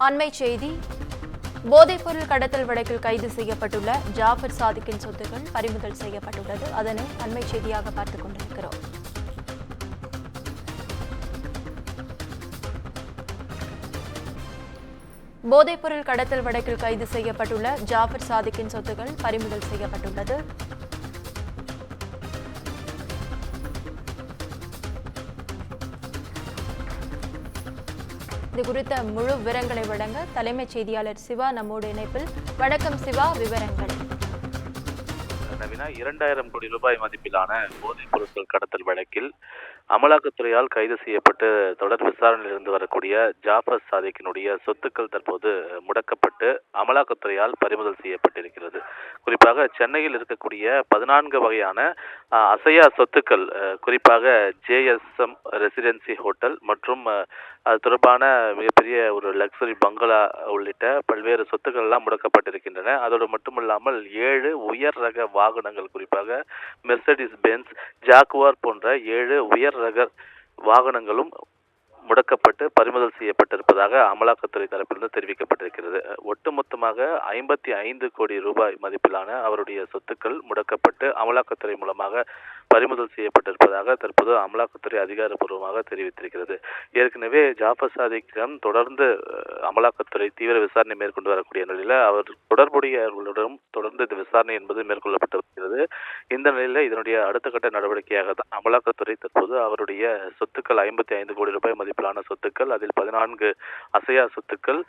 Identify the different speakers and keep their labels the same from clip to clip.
Speaker 1: அண்மை செய்தி. போதைப்பொருள் கடத்தல் வழக்கில் கைது செய்யப்பட்டுள்ள ஜாஃபர் சாதிக்கின் சொத்துக்கள் பறிமுதல் செய்யப்பட்டுள்ளது. அதனை அண்மை செய்தியாக பார்த்துக் கொண்டிருக்கிறோம். போதைப்பொருள் கடத்தல் வழக்கில் கைது செய்யப்பட்டுள்ள ஜாஃபர் சாதிக்கின் சொத்துக்கள் பறிமுதல் செய்யப்பட்டுள்ளது. இது குறித்த முழு விவரங்களை வழங்க தலைமைச் செய்தியாளர் சிவா நம்மோடு இணைப்பில். வணக்கம் சிவா, விவரங்கள்.
Speaker 2: 2000 கோடி ரூபாய் மதிப்பிலான போதைப் பொருட்கள் கடத்தல் வழக்கில் அமலாக்கத்துறையால் கைது செய்யப்பட்டு தொடர் விசாரணையில் இருந்து வரக்கூடிய ஜாஃபர் சாதிக்கினுடைய சொத்துக்கள் தற்போது முடக்கப்பட்டு அமலாக்கத்துறையால் பறிமுதல் செய்யப்பட்டிருக்கிறது. குறிப்பாக சென்னையில் இருக்கக்கூடிய 14 வகையான அசையா சொத்துக்கள், குறிப்பாக JSM ரெசிடென்சி ஹோட்டல் மற்றும் அது தொடர்பான மிகப்பெரிய ஒரு லக்ஸரி பங்களா உள்ளிட்ட பல்வேறு சொத்துக்கள் எல்லாம் முடக்கப்பட்டிருக்கின்றன. அதோடு மட்டுமில்லாமல் 7 உயர் ரக வாகனங்கள், குறிப்பாக மெர்சடிஸ் பென்ஸ், ஜாக்குவார் போன்ற 7 உயர் ரக வாகனங்களும் முடக்கப்பட்டு பறிமுதல் செய்யப்பட்டிருப்பதாக அமலாக்கத்துறை தரப்பிலிருந்து தெரிவிக்கப்பட்டிருக்கிறது. ஒட்டுமொத்தமாக 55 கோடி ரூபாய் மதிப்பிலான அவருடைய சொத்துக்கள் முடக்கப்பட்டு அமலாக்கத்துறை மூலமாக பறிமுதல் செய்யப்பட்டிருப்பதாக தற்போது அமலாக்கத்துறை அதிகாரப்பூர்வமாக தெரிவித்திருக்கிறது. ஏற்கனவே ஜாஃபர் சாதிக்கிடம் தொடர்ந்து அமலாக்கத்துறை தீவிர விசாரணை மேற்கொண்டு வரக்கூடிய நிலையில் அவர் தொடர்புடையவர்களிடம் தொடர்ந்து இந்த விசாரணை என்பது மேற்கொள்ளப்பட்டு வருகிறது. இந்த நிலையில் இதனுடைய அடுத்த கட்ட நடவடிக்கையாக தான் அமலாக்கத்துறை தற்போது அவருடைய சொத்துக்கள் 55 கோடி ரூபாய் மதிப்பிலான சொத்துக்கள், அதில் 14 அசையா சொத்துக்கள்,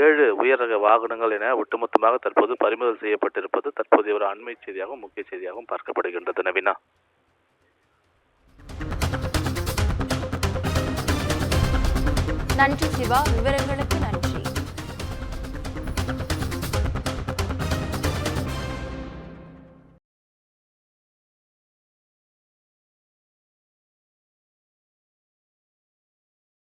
Speaker 2: 7 உயர் ரக வாகனங்கள் என ஒட்டுமொத்தமாக தற்போது பறிமுதல் செய்யப்பட்டிருப்பது தற்போதைய ஒரு அண்மை செய்தியாகவும் முக்கிய செய்தியாகவும் பார்க்கப்படுகின்றது. நவீனா,
Speaker 1: நன்றி சிவா, விவரங்களுக்கு.